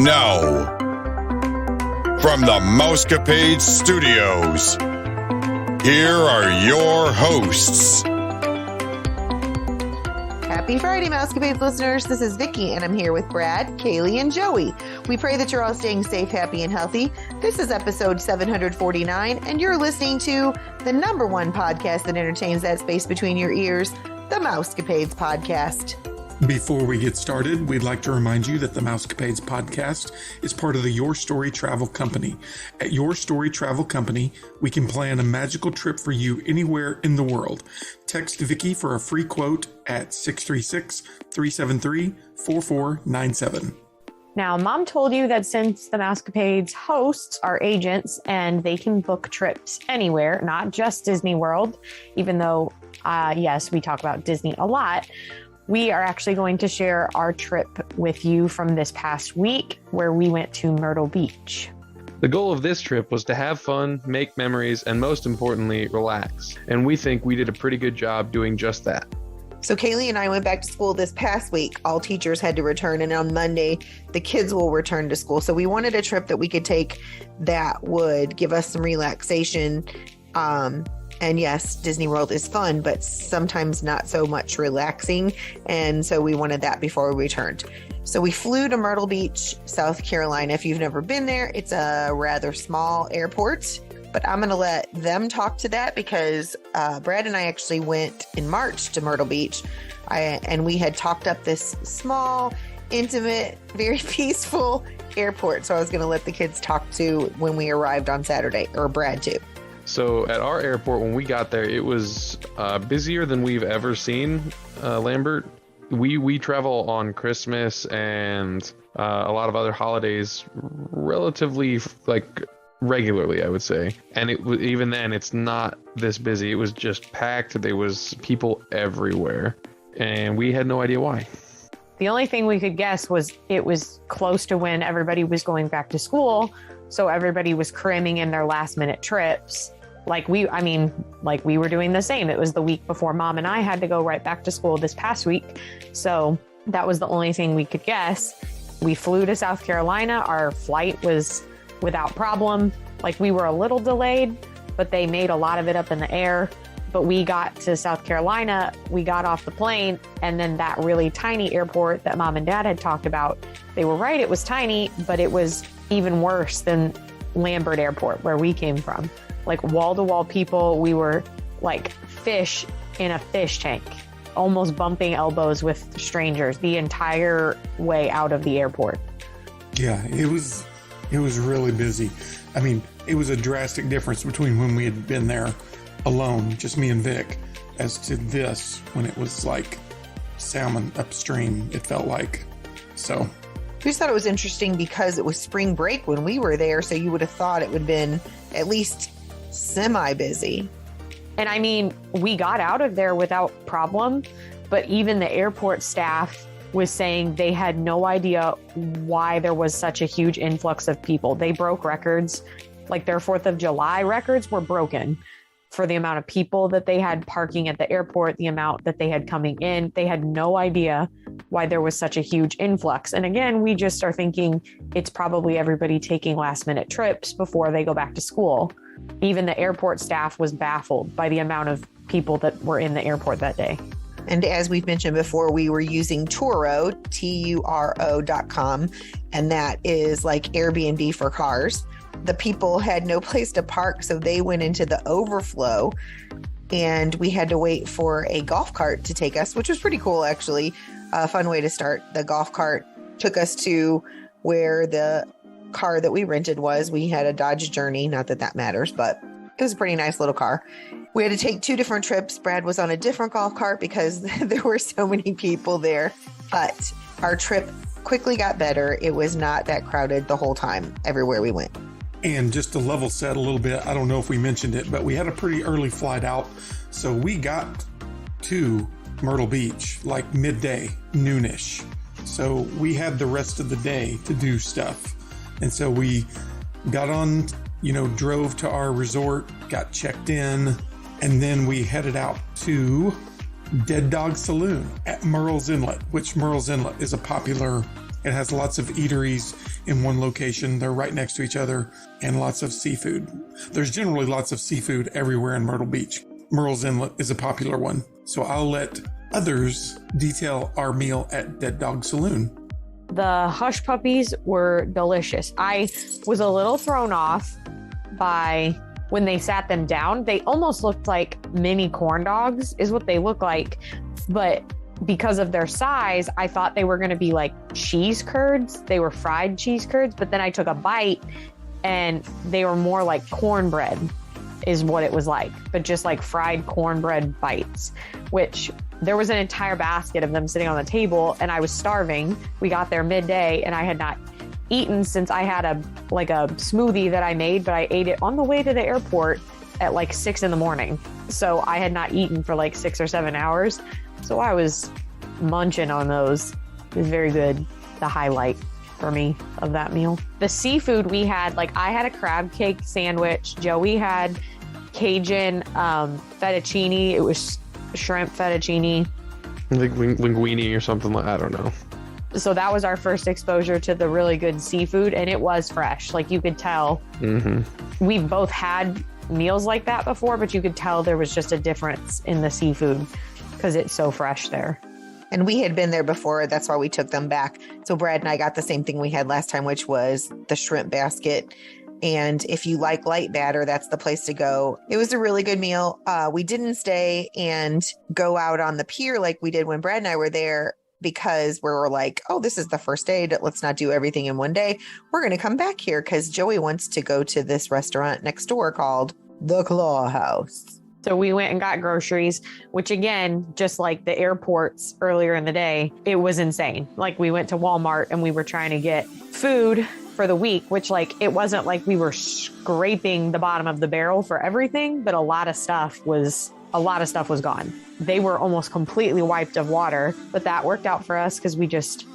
know. From the Mousecapade Studios, here are your hosts. Happy Friday, Mousecapades listeners. This is Vickie, and I'm here with Brad, Kaley, and Joey. We pray that you're all staying safe, happy, and healthy. This is episode 749, and you're listening to the number one podcast that entertains that space between your ears, the Mousecapades Podcast. Before we get started, we'd like to remind you that the Mousecapades podcast is part of the Your Story Travel Company. At Your Story Travel Company, we can plan a magical trip for you anywhere in the world. Text Vickie for a free quote at 636-373-4497. Now, Mom told you that since the Mousecapades hosts are agents and they can book trips anywhere, not just Disney World, even though, yes, we talk about Disney a lot, we are actually going to share our trip with you from this past week where we went to Myrtle Beach. The goal of this trip was to have fun, make memories, and most importantly, relax. And we think we did a pretty good job doing just that. So Kaley and I went back to school this past week. All teachers had to return, and on Monday, the kids will return to school. So we wanted a trip that we could take that would give us some relaxation. And yes, Disney World is fun, but sometimes not so much relaxing. And so we wanted that before we returned. So we flew to Myrtle Beach, South Carolina. If you've never been there, it's a rather small airport, but I'm going to let them talk to that because Brad and I actually went in March to Myrtle Beach. And we had talked up this small, intimate, very peaceful airport. So I was going to let the kids talk to when we arrived on Saturday, or Brad too. So at our airport, when we got there, it was busier than we've ever seen, Lambert. We travel on Christmas and a lot of other holidays relatively regularly, I would say. And even then, it's not this busy. It was just packed. There was people everywhere, and we had no idea why. The only thing we could guess was it was close to when everybody was going back to school. So everybody was cramming in their last minute trips. Like we were doing the same. It was the week before Mom and I had to go right back to school this past week. So that was the only thing we could guess. We flew to South Carolina. Our flight was without problem. Like we were a little delayed, but they made a lot of it up in the air. But we got to South Carolina, we got off the plane, and then that really tiny airport that Mom and Dad had talked about, they were right, it was tiny, but it was even worse than Lambert Airport, where we came from. Like wall-to-wall people, we were like fish in a fish tank, almost bumping elbows with strangers the entire way out of the airport. Yeah, it was really busy. I mean, it was a drastic difference between when we had been there alone, just me and Vic, as to this, when it was like salmon upstream, it felt like. So we just thought it was interesting because it was spring break when we were there. So you would have thought it would have been at least semi-busy. And I mean, we got out of there without problem, but even the airport staff was saying they had no idea why there was such a huge influx of people. They broke records, like their 4th of July records were broken for the amount of people that they had parking at the airport, the amount that they had coming in. They had no idea why there was such a huge influx. And again, we just are thinking it's probably everybody taking last minute trips before they go back to school. Even the airport staff was baffled by the amount of people that were in the airport that day. And as we've mentioned before, we were using Turo, Turo.com, and that is like Airbnb for cars. The people had no place to park, so they went into the overflow, and we had to wait for a golf cart to take us, which was pretty cool, actually. A fun way to start. The golf cart took us to where the car that we rented was. We had a Dodge Journey, not that that matters, but it was a pretty nice little car. We had to take 2 different trips. Brad was on a different golf cart because there were so many people there, but our trip quickly got better. It was not that crowded the whole time everywhere we went. And just to level set a little bit, I don't know if we mentioned it, but we had a pretty early flight out. So we got to Myrtle Beach like midday, noonish. So we had the rest of the day to do stuff. And so we got on, drove to our resort, got checked in, and then we headed out to Dead Dog Saloon at Murrells Inlet, which Murrells Inlet is a popular It has lots of eateries in one location. They're right next to each other, and lots of seafood. There's generally lots of seafood everywhere in Myrtle Beach. Merle's Inlet is a popular one. So I'll let others detail our meal at Dead Dog Saloon. The hush puppies were delicious. I was a little thrown off by when they sat them down. They almost looked like mini corn dogs is what they look like. But because of their size, I thought they were going to be like cheese curds. They were fried cheese curds, but then I took a bite and they were more like cornbread is what it was like, but just like fried cornbread bites, which there was an entire basket of them sitting on the table and I was starving. We got there midday and I had not eaten since I had a smoothie that I made, but I ate it on the way to the airport at like 6 a.m. So I had not eaten for like 6 or 7 hours. So I was munching on those. It was very good. The highlight for me of that meal. The seafood we had, like I had a crab cake sandwich. Joey had Cajun fettuccine. It was shrimp fettuccine. I think linguine or something like I don't know. So that was our first exposure to the really good seafood, and it was fresh. Like you could tell. Mm-hmm. We've both had meals like that before, but you could tell there was just a difference in the seafood because it's so fresh there. And we had been there before. That's why we took them back. So Brad and I got the same thing we had last time, which was the shrimp basket. And if you like light batter, that's the place to go. It was a really good meal. We didn't stay and go out on the pier like we did when Brad and I were there because we were like, oh, this is the first day. Let's not do everything in one day. We're going to come back here because Joey wants to go to this restaurant next door called The Claw House. So we went and got groceries, which again, just like the airports earlier in the day, it was insane. Like we went to Walmart and we were trying to get food for the week, which like, it wasn't like we were scraping the bottom of the barrel for everything, but a lot of stuff was gone. They were almost completely wiped of water, but that worked out for us because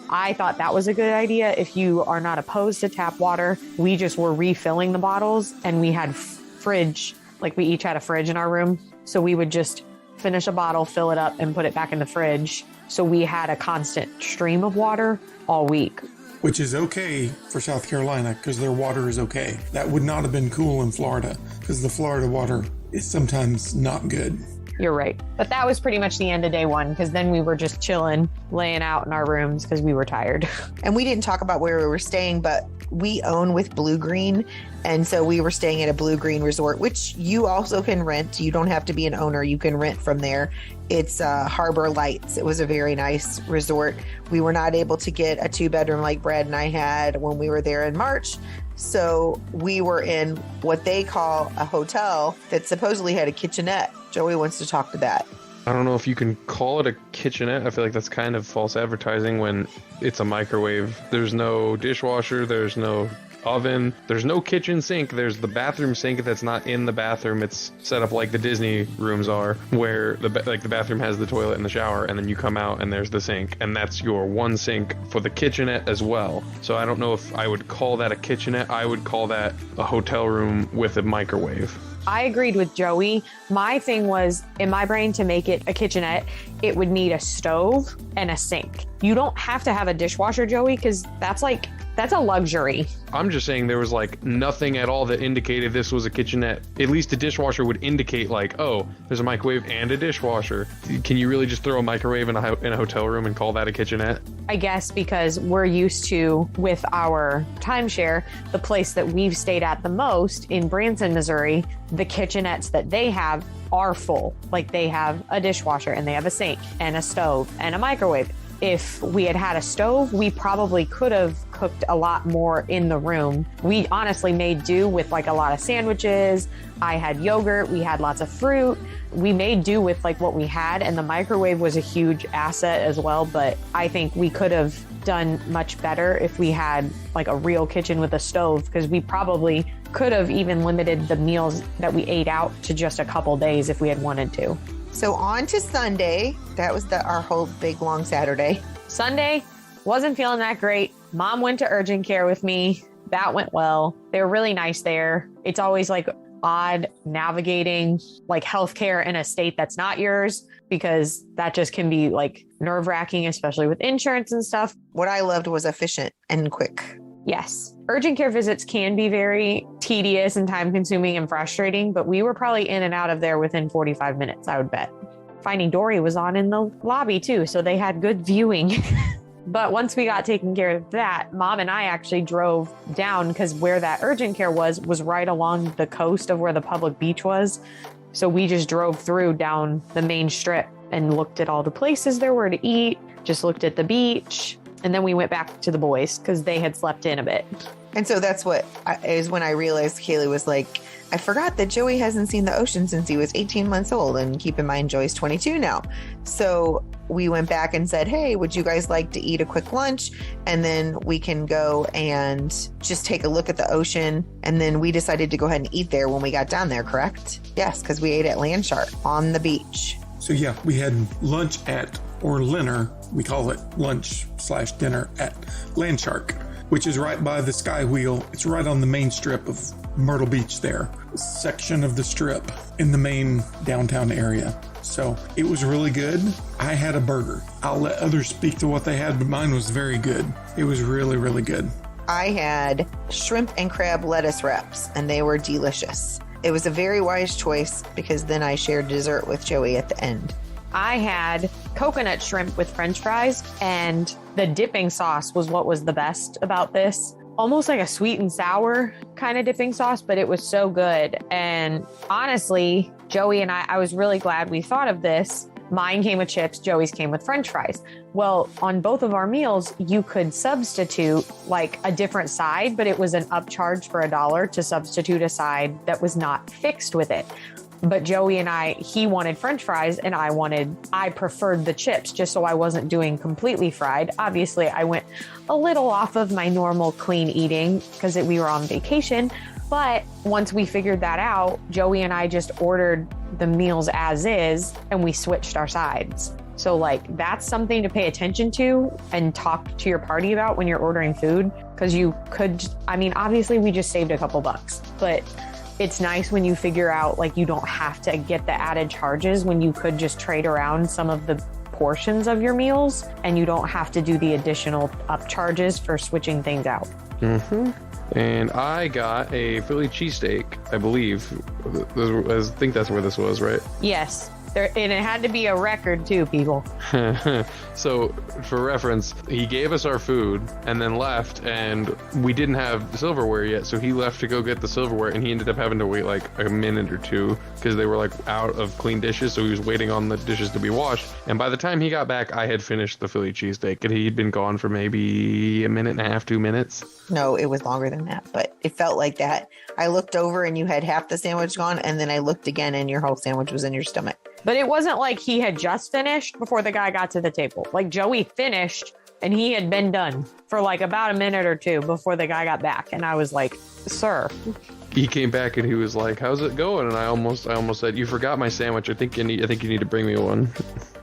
I thought that was a good idea. If you are not opposed to tap water, we just were refilling the bottles and we had fridge. Like we each had a fridge in our room. So we would just finish a bottle, fill it up and put it back in the fridge. So we had a constant stream of water all week. Which is okay for South Carolina because their water is okay. That would not have been cool in Florida because the Florida water is sometimes not good. You're right. But that was pretty much the end of day one because then we were just chilling, laying out in our rooms because we were tired. And we didn't talk about where we were staying, but we own with Blue Green. And so we were staying at a Blue Green resort, which you also can rent. You don't have to be an owner. You can rent from there. It's Harbor Lights. It was a very nice resort. We were not able to get a 2-bedroom like Brad and I had when we were there in March. So we were in what they call a hotel that supposedly had a kitchenette. Joey wants to talk to that. I don't know if you can call it a kitchenette. I feel like that's kind of false advertising when it's a microwave. There's no dishwasher. There's no oven. There's no kitchen sink. There's the bathroom sink that's not in the bathroom. It's set up like the Disney rooms are, where the bathroom has the toilet and the shower, and then you come out and there's the sink, and that's your one sink for the kitchenette as well. So I don't know if I would call that a kitchenette. I would call that a hotel room with a microwave. I agreed with Joey. My thing was, in my brain, to make it a kitchenette, it would need a stove and a sink. You don't have to have a dishwasher, Joey, because that's a luxury. I'm just saying there was like nothing at all that indicated this was a kitchenette. At least a dishwasher would indicate like, oh, there's a microwave and a dishwasher. Can you really just throw a microwave in a hotel room and call that a kitchenette? I guess because we're used to, with our timeshare, the place that we've stayed at the most in Branson, Missouri, the kitchenettes that they have are full. Like they have a dishwasher and they have a sink and a stove and a microwave. If we had had a stove, we probably could have cooked a lot more in the room. We honestly made do with like a lot of sandwiches. I had yogurt. We had lots of fruit. We made do with like what we had, and the microwave was a huge asset as well. But I think we could have done much better if we had like a real kitchen with a stove, because we probably could have even limited the meals that we ate out to just a couple days if we had wanted to. So on to Sunday. That was our whole big long Saturday. Sunday, wasn't feeling that great. Mom went to urgent care with me. That went well. They were really nice there. It's always like odd navigating like healthcare in a state that's not yours, because that just can be like nerve wracking, especially with insurance and stuff. What I loved was efficient and quick. Yes. Urgent care visits can be very tedious and time consuming and frustrating, but we were probably in and out of there within 45 minutes, I would bet. Finding Dory was on in the lobby too, so they had good viewing. But once we got taken care of that, Mom and I actually drove down, because where that urgent care was right along the coast of where the public beach was. So we just drove through down the main strip and looked at all the places there were to eat, just looked at the beach. And then we went back to the boys because they had slept in a bit. And so that's is when I realized Kaley was like, I forgot that Joey hasn't seen the ocean since he was 18 months old. And keep in mind, Joey's 22 now. So we went back and said, hey, would you guys like to eat a quick lunch? And then we can go and just take a look at the ocean. And then we decided to go ahead and eat there when we got down there, correct? Yes, because we ate at Landshark on the beach. So yeah, we had lunch or dinner. We call it lunch/dinner at Landshark, which is right by the Sky Wheel. It's right on the main strip of Myrtle Beach there, section of the strip in the main downtown area. So it was really good. I had a burger. I'll let others speak to what they had, but mine was very good. It was really, really good. I had shrimp and crab lettuce wraps, and they were delicious. It was a very wise choice because then I shared dessert with Joey at the end. I had coconut shrimp with French fries, and the dipping sauce was what was the best about this. Almost like a sweet and sour kind of dipping sauce, but it was so good. And honestly, Joey and I was really glad we thought of this. Mine came with chips, Joey's came with French fries. Well, on both of our meals, you could substitute like a different side, but it was an upcharge for $1 to substitute a side that was not fixed with it. But Joey and he wanted French fries and I preferred the chips just so I wasn't doing completely fried. Obviously, I went a little off of my normal clean eating because we were on vacation. But once we figured that out, Joey and I just ordered the meals as is and we switched our sides. So like that's something to pay attention to and talk to your party about when you're ordering food, because you could, obviously we just saved a couple bucks, but it's nice when you figure out like you don't have to get the added charges when you could just trade around some of the portions of your meals and you don't have to do the additional upcharges for switching things out. Mm-hmm. And I got a Philly cheesesteak, I believe. I think that's where this was, right? Yes. And it had to be a record too, people. So for reference, he gave us our food and then left, and we didn't have silverware yet. So he left to go get the silverware, and he ended up having to wait like a minute or two because they were like out of clean dishes. So he was waiting on the dishes to be washed. And by the time he got back, I had finished the Philly cheesesteak, and he'd been gone for maybe a minute and a half, 2 minutes. No, it was longer than that, but it felt like that. I looked over and you had half the sandwich gone, and then I looked again and your whole sandwich was in your stomach. But it wasn't like he had just finished before the guy got to the table. Like Joey finished and he had been done for like about a minute or two before the guy got back. And I was like, sir. He came back and he was like, how's it going? And I almost said, you forgot my sandwich. I think you need to bring me one.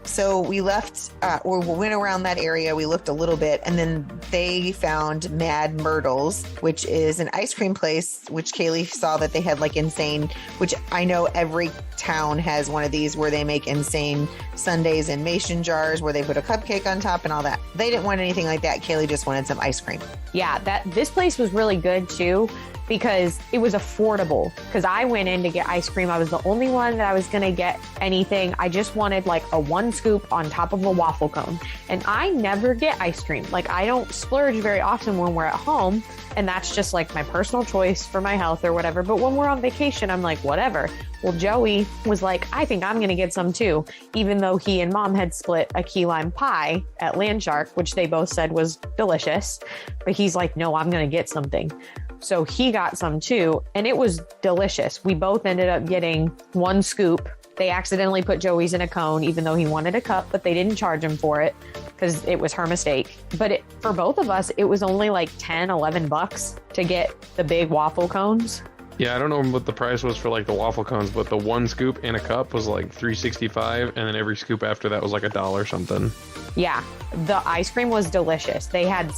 So we left, or we went around that area. We looked a little bit, and then they found Mad Myrtle's, which is an ice cream place, which Kaley saw that they had like insane, which I know every town has one of these where they make insane sundaes in mason jars where they put a cupcake on top and all that. They didn't want anything like that. Kaley just wanted some ice cream. Yeah, this place was really good too, because it was affordable. Because I went in to get ice cream. I was the only one that I was going to get anything. I just wanted like a 1 scoop on top of a waffle cone. And I never get ice cream. Like I don't splurge very often when we're at home. And that's just like my personal choice for my health or whatever. But when we're on vacation, I'm like, whatever. Well, Joey was like, I think I'm going to get some too, even though he and Mom had split a key lime pie at Landshark, which they both said was delicious. But he's like, no, I'm going to get something. So he got some too, and it was delicious. We both ended up getting 1 scoop. They accidentally put Joey's in a cone, even though he wanted a cup, but they didn't charge him for it because it was her mistake. But for both of us, it was only like $10, $11 to get the big waffle cones. Yeah, I don't know what the price was for like the waffle cones, but the one scoop in a cup was like $3.65, and then every scoop after that was like $1 something. Yeah, the ice cream was delicious. They had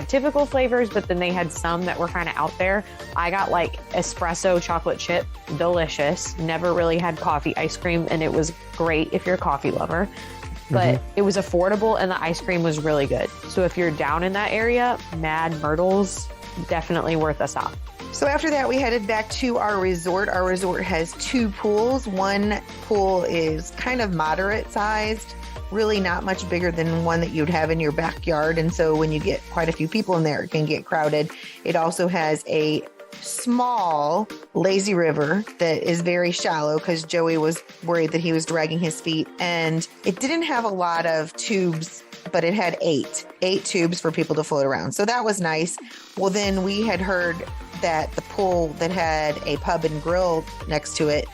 typical flavors, but then they had some that were kind of out there. I got like espresso chocolate chip, delicious. Never really had coffee ice cream, and it was great if you're a coffee lover. But it was affordable, and the ice cream was really good. So if you're down in that area, Mad Myrtle's definitely worth a stop. So after that, we headed back to our resort. Our resort has 2 pools. One pool is kind of moderate sized, really not much bigger than one that you'd have in your backyard. And so when you get quite a few people in there, it can get crowded. It also has a small lazy river that is very shallow because Joey was worried that he was dragging his feet. And it didn't have a lot of tubes, but it had 8 tubes for people to float around. So that was nice. Well, then we had heard that the pool that had a pub and grill next to it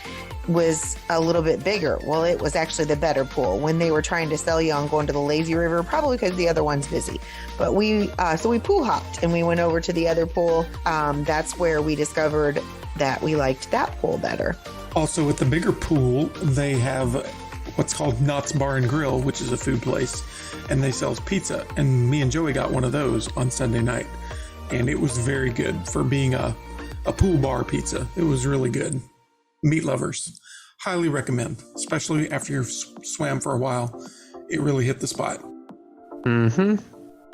was a little bit bigger. Well, it was actually the better pool when they were trying to sell you on going to the lazy river, probably because the other one's busy. But we pool hopped and we went over to the other pool. That's where we discovered that we liked that pool better. Also, at the bigger pool, they have what's called Knott's Bar and Grill, which is a food place, and they sell pizza. And me and Joey got one of those on Sunday night, and it was very good for being a pool bar pizza. It was really good. Meat lovers, highly recommend, especially after you've swam for a while. It really hit the spot.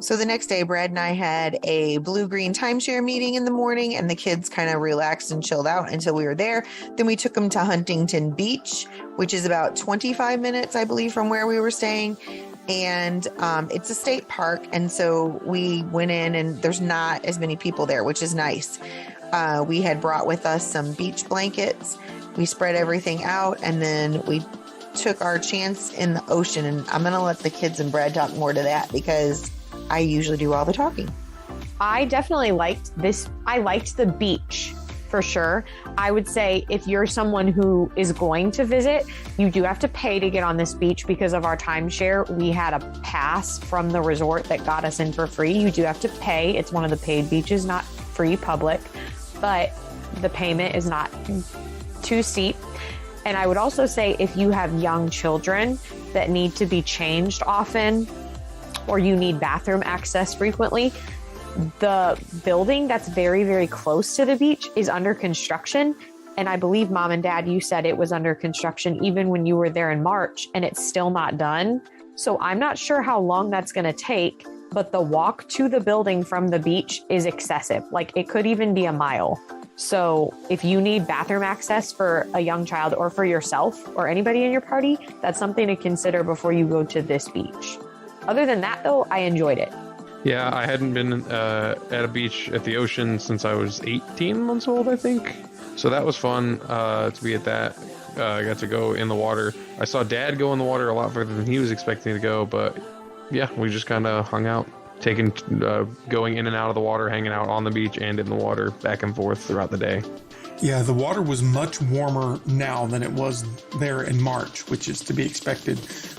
So the next day, Brad and I had a blue-green timeshare meeting in the morning, and the kids kind of relaxed and chilled out until we were there. Then we took them to Huntington Beach, which is about 25 minutes, I believe, from where we were staying. And it's a state park. And so we went in, and there's not as many people there, which is nice. We had brought with us some beach blankets. We spread everything out, and then we took our chance in the ocean. And I'm going to let the kids and Brad talk more to that because I usually do all the talking. I definitely liked this. I liked the beach for sure. I would say if you're someone who is going to visit, you do have to pay to get on this beach because of our timeshare. We had a pass from the resort that got us in for free. You do have to pay. It's one of the paid beaches, not free public, but the payment is not too steep. And I would also say if you have young children that need to be changed often, or you need bathroom access frequently, the building that's very, very close to the beach is under construction. And I believe Mom and Dad, you said it was under construction even when you were there in March, and it's still not done. So I'm not sure how long that's going to take, but the walk to the building from the beach is excessive. Like it could even be a mile. So if you need bathroom access for a young child or for yourself or anybody in your party, that's something to consider before you go to this beach. Other than that, though, I enjoyed it. Yeah, I hadn't been at a beach at the ocean since I was 18 months old, I think. So that was fun to be at that. I got to go in the water. I saw Dad go in the water a lot further than he was expecting to go, but yeah, we just kind of hung out, going in and out of the water, hanging out on the beach and in the water, back and forth throughout the day. Yeah, the water was much warmer now than it was there in March, which is to be expected.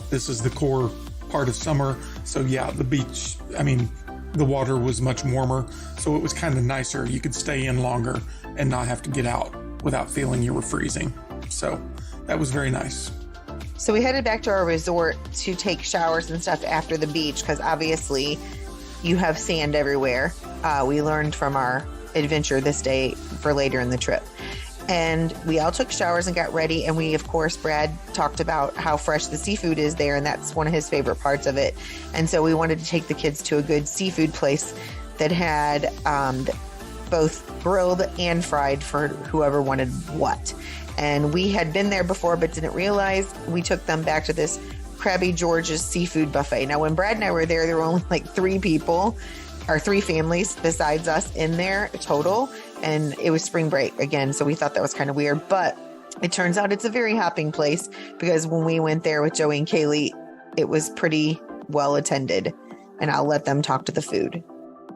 This is the core part of summer. So yeah, the beach, the water was much warmer. So it was kind of nicer. You could stay in longer and not have to get out without feeling you were freezing. So that was very nice. So we headed back to our resort to take showers and stuff after the beach because obviously you have sand everywhere. We learned from our adventure this day for later in the trip. And we all took showers and got ready. And we, of course, Brad talked about how fresh the seafood is there. And that's one of his favorite parts of it. And so we wanted to take the kids to a good seafood place that had both grilled and fried for whoever wanted what. And we had been there before, but didn't realize. We took them back to this Krabby George's seafood buffet. Now, when Brad and I were there were only like 3 families besides us in there total. And it was spring break again. So we thought that was kind of weird, but it turns out it's a very hopping place because when we went there with Joey and Kaley, it was pretty well attended, and I'll let them talk to the food.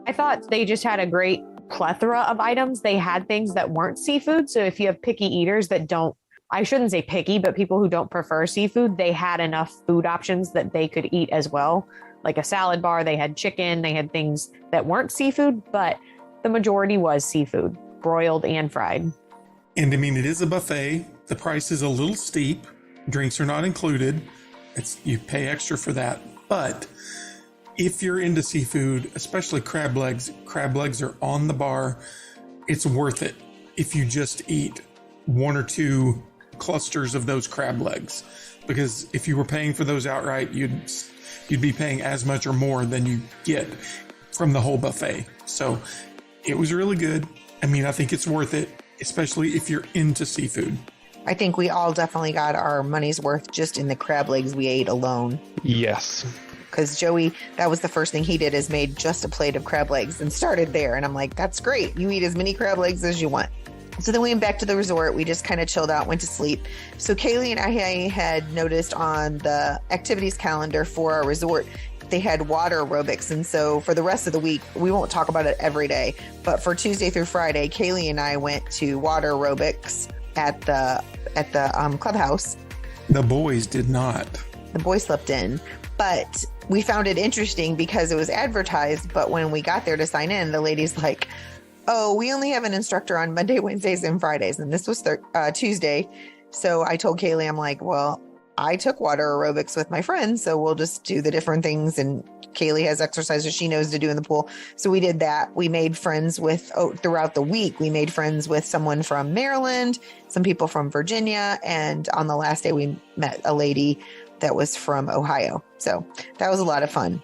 I thought they just had a great plethora of items. They had things that weren't seafood. So if you have picky eaters that don't, I shouldn't say picky, but people who don't prefer seafood, they had enough food options that they could eat as well. Like a salad bar, they had chicken, they had things that weren't seafood, but the majority was seafood, broiled and fried. And I mean, it is a buffet. The price is a little steep. Drinks are not included. You pay extra for that. But if you're into seafood, especially crab legs are on the bar. It's worth it if you just eat 1 or 2 clusters of those crab legs. Because if you were paying for those outright, you'd be paying as much or more than you get from the whole buffet. So it was really good. I mean, I think it's worth it, especially if you're into seafood. I think we all definitely got our money's worth just in the crab legs we ate alone. Yes. Because Joey, that was the first thing he did, is made just a plate of crab legs and started there. And I'm like, that's great. You eat as many crab legs as you want. So then we went back to the resort. We just kind of chilled out, went to sleep. So Kaley and I had noticed on the activities calendar for our resort, they had water aerobics. And so for the rest of the week, we won't talk about it every day, but for Tuesday through Friday, Kaley and I went to water aerobics at the clubhouse. The boys did not. The boys slept in, but we found it interesting because it was advertised. But when we got there to sign in, the lady's like, oh, we only have an instructor on Monday, Wednesdays, and Fridays. And this was Tuesday. So I told Kaley, I'm like, well, I took water aerobics with my friends, so we'll just do the different things. And Kaley has exercises she knows to do in the pool. So we did that. We made friends throughout the week. We made friends with someone from Maryland, some people from Virginia. And on the last day, we met a lady that was from Ohio. So that was a lot of fun.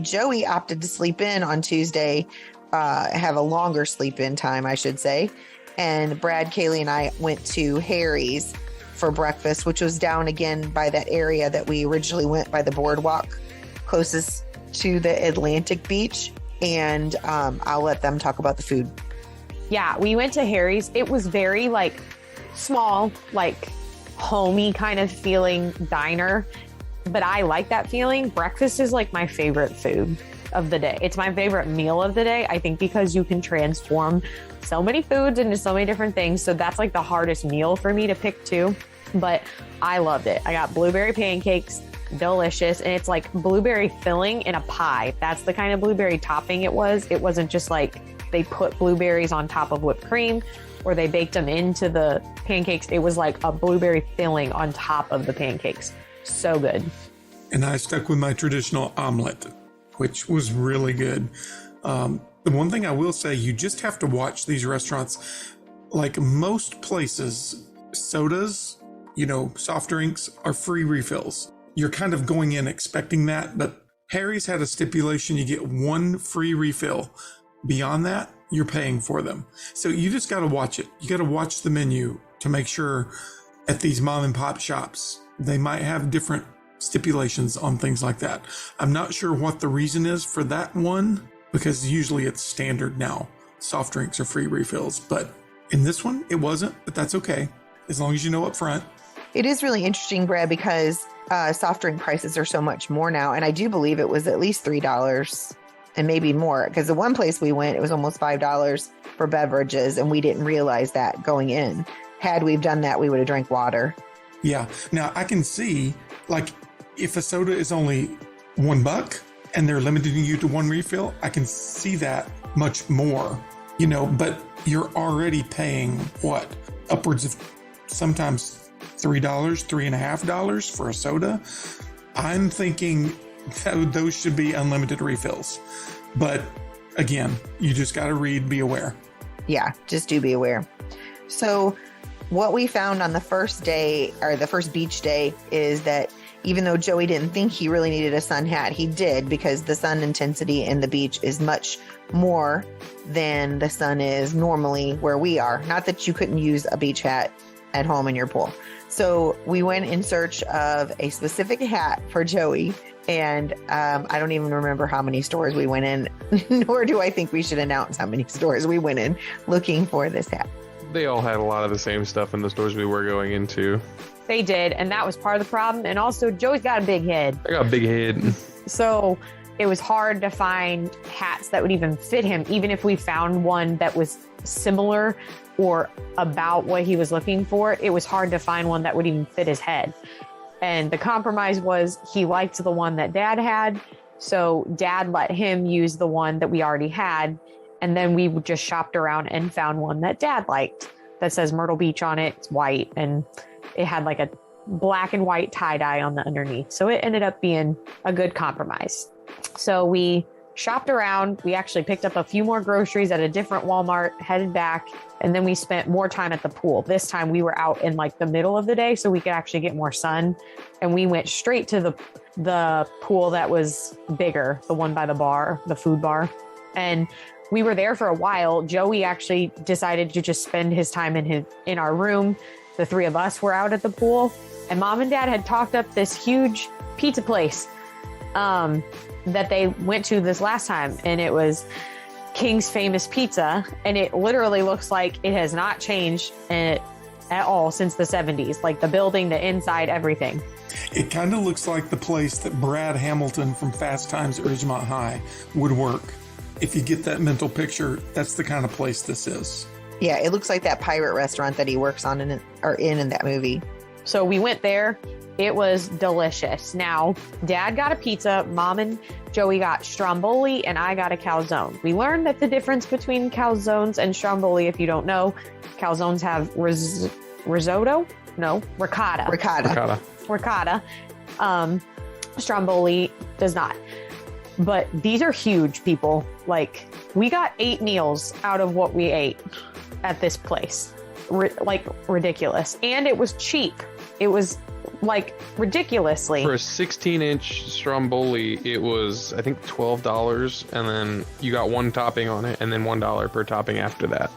Joey opted to sleep in on Tuesday, have a longer sleep in time, I should say. And Brad, Kaley, and I went to Harry's for breakfast, which was down again by that area that we originally went by the boardwalk closest to the Atlantic beach. And I'll let them talk about the food. Yeah, we went to Harry's. It was very like small, like homey kind of feeling diner. But I like that feeling. Breakfast is like my favorite food of the day. It's my favorite meal of the day, I think, because you can transform so many foods into so many different things. So that's like the hardest meal for me to pick too. But I loved it. I got blueberry pancakes, delicious. And it's like blueberry filling in a pie. That's the kind of blueberry topping it was. It wasn't just like they put blueberries on top of whipped cream or they baked them into the pancakes. It was like a blueberry filling on top of the pancakes. So good. And I stuck with my traditional omelet, which was really good. The one thing I will say, you just have to watch these restaurants. Like most places, sodas, soft drinks are free refills. You're kind of going in expecting that, but Harry's had a stipulation you get 1 free refill. Beyond that, you're paying for them. So you just got to watch it. You got to watch the menu to make sure at these mom and pop shops, they might have different stipulations on things like that. I'm not sure what the reason is for that one, because usually it's standard now. Soft drinks are free refills, but in this one, it wasn't, but that's okay. As long as you know up front. It is really interesting, Brad, because soft drink prices are so much more now. And I do believe it was at least $3 and maybe more, because the one place we went, it was almost $5 for beverages. And we didn't realize that going in. Had we done that, we would have drank water. Yeah. Now I can see, like, if a soda is only $1 and they're limiting you to 1 refill, I can see that much more, but you're already paying what? Upwards of sometimes $3, $3.50 for a soda. I'm thinking that those should be unlimited refills. But again, you just got to be aware. Yeah, just do be aware. So what we found on the first day, or the first beach day, is that even though Joey didn't think he really needed a sun hat, he did, because the sun intensity in the beach is much more than the sun is normally where we are. Not that you couldn't use a beach hat at home in your pool. So we went in search of a specific hat for Joey. And I don't even remember how many stores we went in, nor do I think we should announce how many stores we went in looking for this hat. They all had a lot of the same stuff in the stores we were going into. They did, and that was part of the problem. And also, Joey's got a big head. I got a big head. So it was hard to find hats that would even fit him, even if we found one that was similar or about what he was looking for. It was hard to find one that would even fit his head. And the compromise was he liked the one that Dad had, so Dad let him use the one that we already had. And then we just shopped around and found one that Dad liked that says Myrtle Beach on it. It's white, and it had like a black and white tie-dye on the underneath. So it ended up being a good compromise. So we shopped around. We actually picked up a few more groceries at a different Walmart, headed back, and then we spent more time at the pool. This time we were out in like the middle of the day so we could actually get more sun. And we went straight to the pool that was bigger, the one by the bar, the food bar. And we were there for a while. Joey actually decided to just spend his time in our room. The three of us were out at the pool, and Mom and Dad had talked up this huge pizza place that they went to this last time, and it was King's Famous Pizza, and it literally looks like it has not changed at all since the 70s, like the building, the inside, everything. It kind of looks like the place that Brad Hamilton from Fast Times at Ridgemont High would work. If you get that mental picture, that's the kind of place this is. Yeah, it looks like that pirate restaurant that he works on in that movie. So we went there. It was delicious. Now, Dad got a pizza, Mom and Joey got stromboli, and I got a calzone. We learned that the difference between calzones and stromboli, if you don't know, calzones have risotto? No, ricotta. Ricotta. Stromboli does not. But these are huge, people. Like, we got 8 meals out of what we ate at this place. Ridiculous. And it was cheap. It was like ridiculously. For a 16-inch stromboli, it was, I think, $12. And then you got one topping on it and then $1 per topping after that.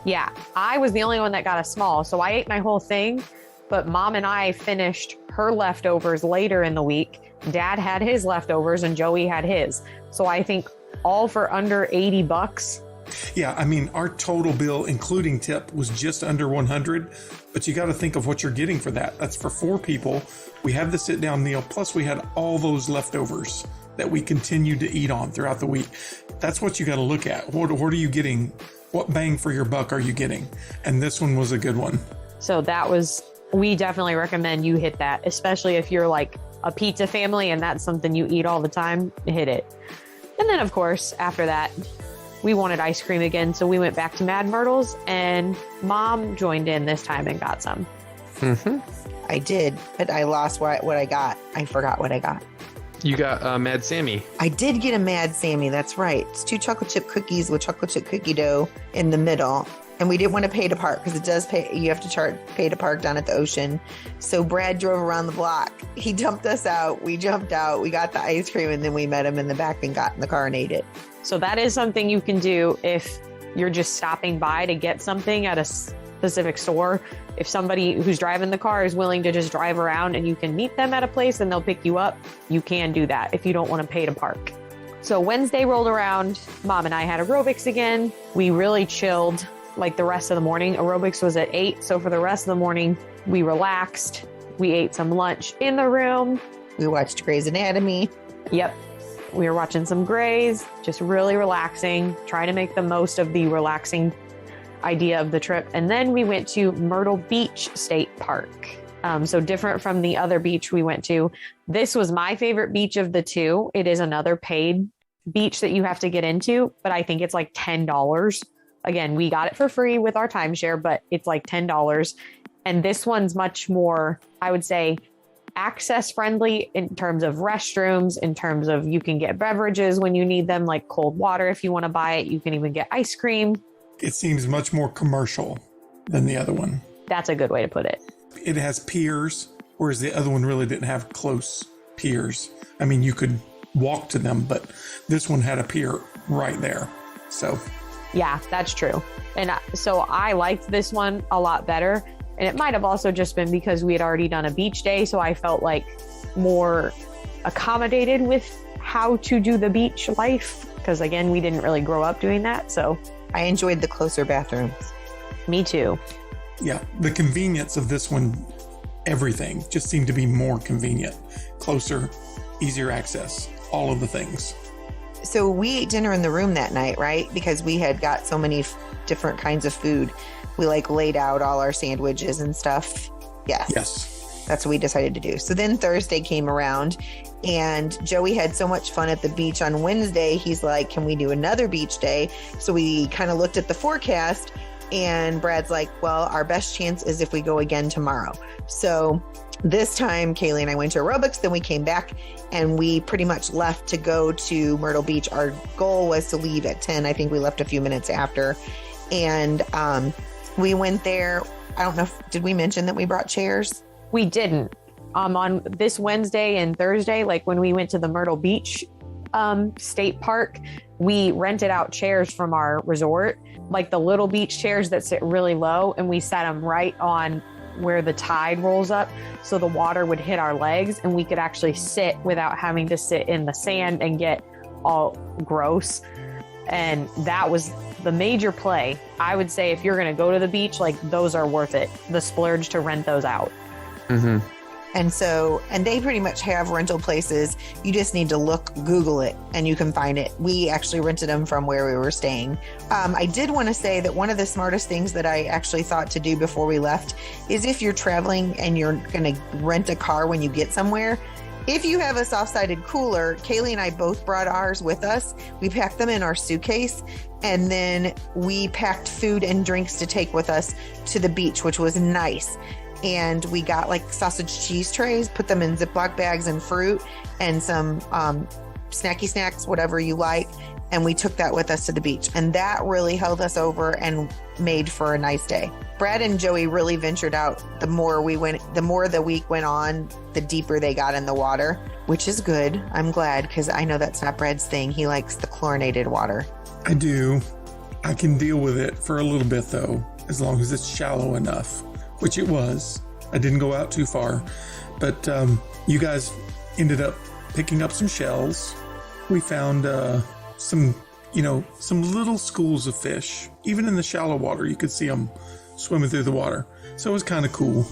Yeah. I was the only one that got a small. So I ate my whole thing. But Mom and I finished her leftovers later in the week. Dad had his leftovers and Joey had his. So I think all for under $80. Yeah, I mean, our total bill, including tip, was just under 100. But you got to think of what you're getting for that. That's for 4 people. We had the sit-down meal, plus we had all those leftovers that we continued to eat on throughout the week. That's what you got to look at. What are you getting? What bang for your buck are you getting? And this one was a good one. So we definitely recommend you hit that, especially if you're like a pizza family and that's something you eat all the time, hit it. And then, of course, after that, we wanted ice cream again, so we went back to Mad Myrtle's, and Mom joined in this time and got some. Mm-hmm. I did, but I lost what I got. I forgot what I got. You got Mad Sammy. I did get a Mad Sammy. That's right. It's 2 chocolate chip cookies with chocolate chip cookie dough in the middle. And we didn't want to pay to park because it does pay. You have to pay to park down at the ocean. So Brad drove around the block. He dumped us out. We jumped out. We got the ice cream, and then we met him in the back and got in the car and ate it. So that is something you can do if you're just stopping by to get something at a specific store. If somebody who's driving the car is willing to just drive around and you can meet them at a place and they'll pick you up, you can do that if you don't want to pay to park. So Wednesday rolled around. Mom and I had aerobics again. We really chilled like the rest of the morning. Aerobics was at 8. So for the rest of the morning, we relaxed. We ate some lunch in the room. We watched Grey's Anatomy. Yep. We were watching some Greys, just really relaxing, trying to make the most of the relaxing idea of the trip. And then we went to Myrtle Beach State Park. So different from the other beach we went to. This was my favorite beach of the 2. It is another paid beach that you have to get into, but I think it's like $10. Again, we got it for free with our timeshare, but it's like $10. And this one's much more, I would say, access friendly in terms of restrooms, in terms of you can get beverages when you need them, like cold water if you want to buy it. You can even get ice cream. It seems much more commercial than the other one. That's a good way to put it. It has piers, whereas the other one really didn't have close piers. I mean, you could walk to them, but this one had a pier right there. So yeah, that's true. And so I liked this one a lot better. And it might have also just been because we had already done a beach day. So I felt like more accommodated with how to do the beach life. Because again, we didn't really grow up doing that. So I enjoyed the closer bathrooms. Me too. Yeah, the convenience of this one, everything just seemed to be more convenient, closer, easier access, all of the things. So we ate dinner in the room that night, right? Because we had got so many different kinds of food. We laid out all our sandwiches and stuff. Yes. That's what we decided to do. So then Thursday came around and Joey had so much fun at the beach on Wednesday. He's like, can we do another beach day? So we kind of looked at the forecast And Brad's like, well, our best chance is if we go again tomorrow. So this time, Kaley and I went to aerobics, then we came back and we pretty much left to go to Myrtle Beach. Our goal was to leave at 10. I think we left a few minutes after. And we went there. I don't know did we mention that we brought chairs? We didn't. On this Wednesday and Thursday, like when we went to the Myrtle Beach state park, we rented out chairs from our resort, like the little beach chairs that sit really low, and we sat them right on where the tide rolls up, so the water would hit our legs and we could actually sit without having to sit in the sand and get all gross. And that was the major play. I would say if you're going to go to the beach, like those are worth it, the splurge to rent those out. Mm-hmm. And they pretty much have rental places. You just need to Google it, and you can find it. We actually rented them from where we were staying. I did want to say that one of the smartest things that I actually thought to do before we left is if you're traveling and you're going to rent a car when you get somewhere, if you have a soft-sided cooler, Kaley and I both brought ours with us. We packed them in our suitcase, and then we packed food and drinks to take with us to the beach, which was nice. And we got like sausage cheese trays, put them in Ziploc bags and fruit and some snacky snacks, whatever you like. And we took that with us to the beach. And that really held us over and made for a nice day. Brad and Joey really ventured out. The more the week went on, the deeper they got in the water, which is good. I'm glad, because I know that's not Brad's thing. He likes the chlorinated water. I do. I can deal with it for a little bit though, as long as it's shallow enough. Which it was. I didn't go out too far, but you guys ended up picking up some shells. We found some little schools of fish. Even in the shallow water, you could see them swimming through the water. So it was kind of cool.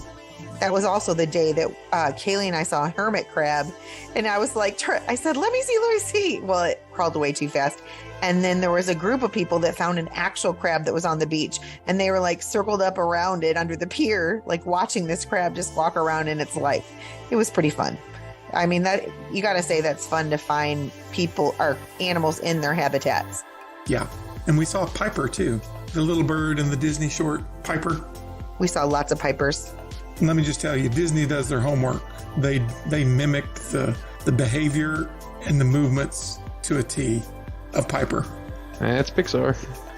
That was also the day that Kaley and I saw a hermit crab. And I was like, I said, let me see. Well, it crawled away too fast. And then there was a group of people that found an actual crab that was on the beach. And they were like circled up around it under the pier, like watching this crab just walk around in its life. It was pretty fun. I mean, that you got to say that's fun to find people or animals in their habitats. Yeah. And we saw Piper too. The little bird in the Disney short, Piper. We saw lots of pipers. And let me just tell you, Disney does their homework. They mimic the behavior and the movements to a T of Piper. That's Pixar.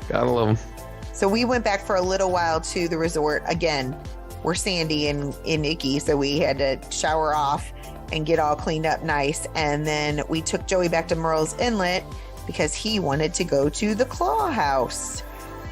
Gotta love them. So we went back for a little while to the resort. Again, we're sandy and icky, so we had to shower off and get all cleaned up nice. And then we took Joey back to Merle's Inlet because he wanted to go to the Claw House.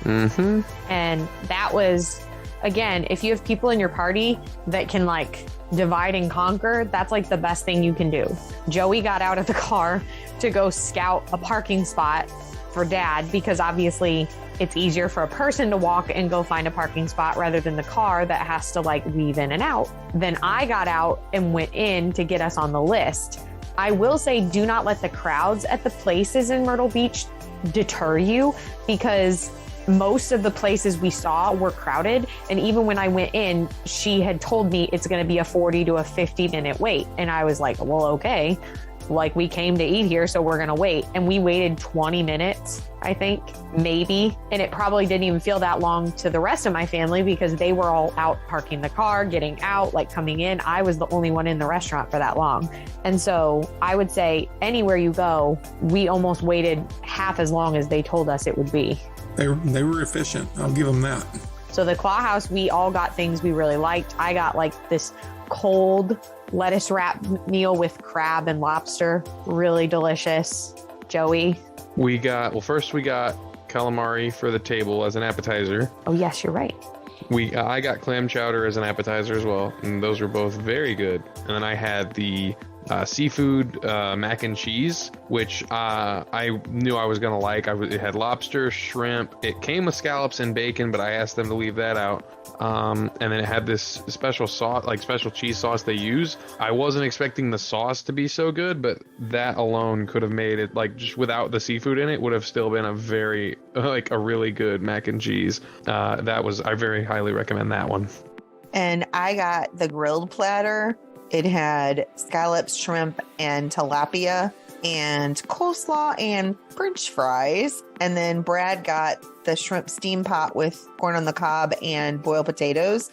Mm-hmm. And that was, again, if you have people in your party that can like divide and conquer, that's like the best thing you can do. Joey got out of the car to go scout a parking spot for Dad, because obviously it's easier for a person to walk and go find a parking spot rather than the car that has to like weave in and out. Then I got out and went in to get us on the list. I will say, do not let the crowds at the places in Myrtle Beach deter you, because most of the places we saw were crowded. And even when I went in, she had told me it's going to be a 40 to a 50-minute wait. And I was like, well, okay. Like, we came to eat here, so we're going to wait. And we waited 20 minutes, I think, maybe. And it probably didn't even feel that long to the rest of my family because they were all out parking the car, getting out, like coming in. I was the only one in the restaurant for that long. And so I would say anywhere you go, we almost waited half as long as they told us it would be. They were efficient. I'll give them that. So the Claw House, we all got things we really liked. I got like this cold lettuce wrap meal with crab and lobster. Really delicious. Joey? First we got calamari for the table as an appetizer. Oh, yes, you're right. I got clam chowder as an appetizer as well, and those were both very good. And then I had the seafood mac and cheese, which I knew I was going to like. It had lobster, shrimp. It came with scallops and bacon, but I asked them to leave that out. And then it had this special sauce, like special cheese sauce they use. I wasn't expecting the sauce to be so good, but that alone could have made it, like, just without the seafood in it, would have still been a really good mac and cheese. I very highly recommend that one. And I got the grilled platter. It had scallops, shrimp, and tilapia. and coleslaw and French fries. And then Brad got the shrimp steam pot with corn on the cob and boiled potatoes.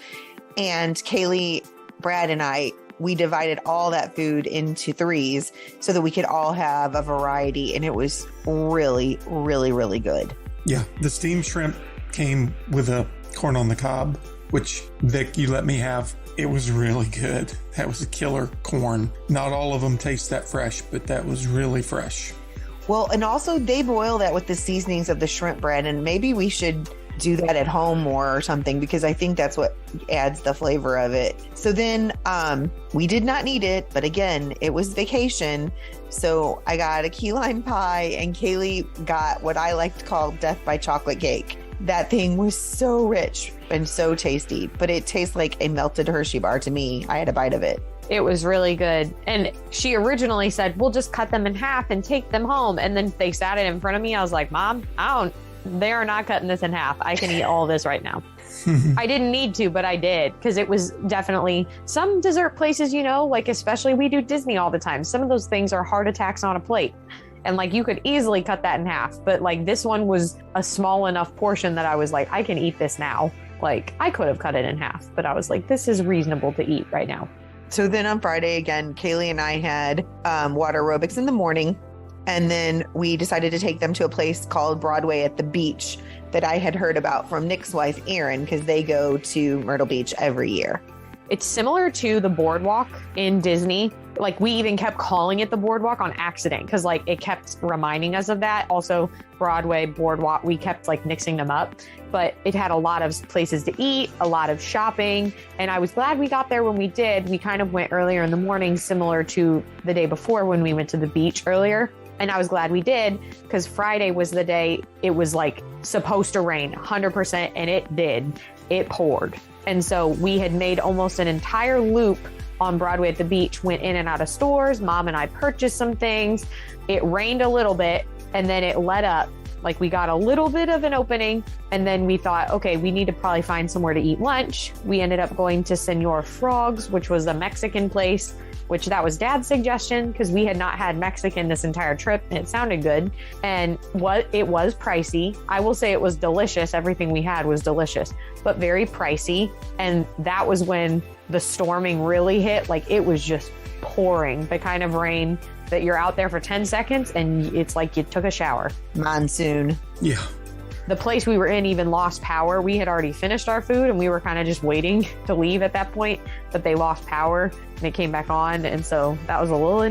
And Kaley, Brad, and I, we divided all that food into threes so that we could all have a variety. And it was really, really, really good. Yeah, the steamed shrimp came with a corn on the cob, which, Vic, you let me have. It was really good. That was a killer corn. Not all of them taste that fresh, but that was really fresh. Well, and also they boil that with the seasonings of the shrimp bread, and maybe we should do that at home more or something, because I think that's what adds the flavor of it. So then we did not need it, but again, it was vacation. So I got a key lime pie, and Kaley got what I like to call death by chocolate cake. That thing was so rich and so tasty, but it tastes like a melted Hershey bar to me. I had a bite of it. It was really good. And she originally said, we'll just cut them in half and take them home. And then they sat it in front of me. I was like, Mom, they are not cutting this in half. I can eat all this right now. I didn't need to, but I did, because it was definitely some dessert places, like especially we do Disney all the time. Some of those things are heart attacks on a plate. And like you could easily cut that in half. But like this one was a small enough portion that I was like, I can eat this now. Like I could have cut it in half, but I was like, this is reasonable to eat right now. So then on Friday, again, Kaley and I had water aerobics in the morning. And then we decided to take them to a place called Broadway at the beach that I had heard about from Nick's wife, Erin, because they go to Myrtle Beach every year. It's similar to the boardwalk in Disney. Like we even kept calling it the boardwalk on accident because like it kept reminding us of that. Also Broadway, boardwalk, we kept like mixing them up, but it had a lot of places to eat, a lot of shopping. And I was glad we got there when we did. We kind of went earlier in the morning, similar to the day before when we went to the beach earlier. And I was glad we did, because Friday was the day it was like supposed to rain 100%. And it did. It poured. And so we had made almost an entire loop on Broadway at the beach, went in and out of stores. Mom and I purchased some things. It rained a little bit and then it let up. Like we got a little bit of an opening and then we thought, okay, we need to probably find somewhere to eat lunch. We ended up going to Senor Frogs, which was a Mexican place, which that was Dad's suggestion because we had not had Mexican this entire trip and it sounded good. And it was pricey. I will say it was delicious. Everything we had was delicious, but very pricey. And that was when the storming really hit. Like it was just pouring, the kind of rain that you're out there for 10 seconds and it's like you took a shower. Monsoon. Yeah. The place we were in even lost power. We had already finished our food and we were kind of just waiting to leave at that point, but they lost power and it came back on. And so that was a little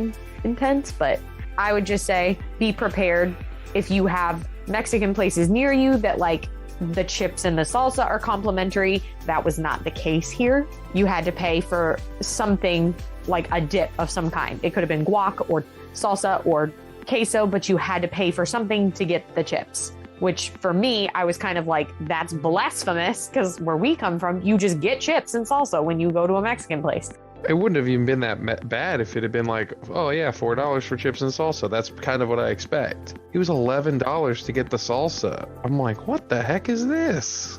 intense, but I would just say be prepared if you have Mexican places near you that like the chips and the salsa are complimentary. That was not the case here. You had to pay for something like a dip of some kind. It could have been guac or salsa or queso, but you had to pay for something to get the chips, which for me, I was kind of like, that's blasphemous because where we come from, you just get chips and salsa when you go to a Mexican place. It wouldn't have even been that bad if it had been like, oh yeah, $4 for chips and salsa. That's kind of what I expect. It was $11 to get the salsa. I'm like, what the heck is this?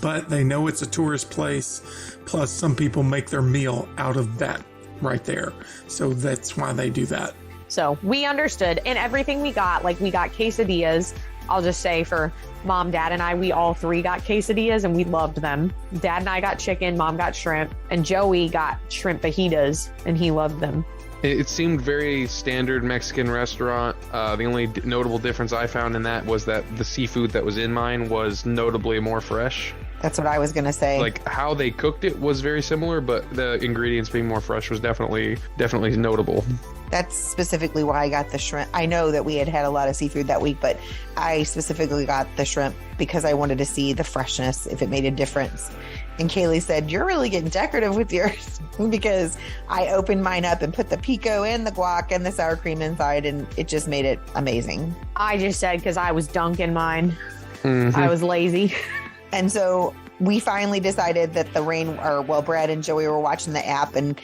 But they know it's a tourist place. Plus, some people make their meal out of that right there. So that's why they do that. So we understood. And everything we got, like we got quesadillas. I'll just say for Mom, Dad, and I, we all three got quesadillas and we loved them. Dad and I got chicken, Mom got shrimp, and Joey got shrimp fajitas and he loved them. It seemed very standard Mexican restaurant. The only notable difference I found in that was that the seafood that was in mine was notably more fresh. That's what I was going to say. Like how they cooked it was very similar, but the ingredients being more fresh was definitely notable. That's specifically why I got the shrimp. I know that we had a lot of seafood that week, but I specifically got the shrimp because I wanted to see the freshness, if it made a difference. And Kaley said, you're really getting decorative with yours because I opened mine up and put the pico and the guac and the sour cream inside, and it just made it amazing. I just said because I was dunking mine. Mm-hmm. I was lazy. And so we finally decided that Brad and Joey were watching the app and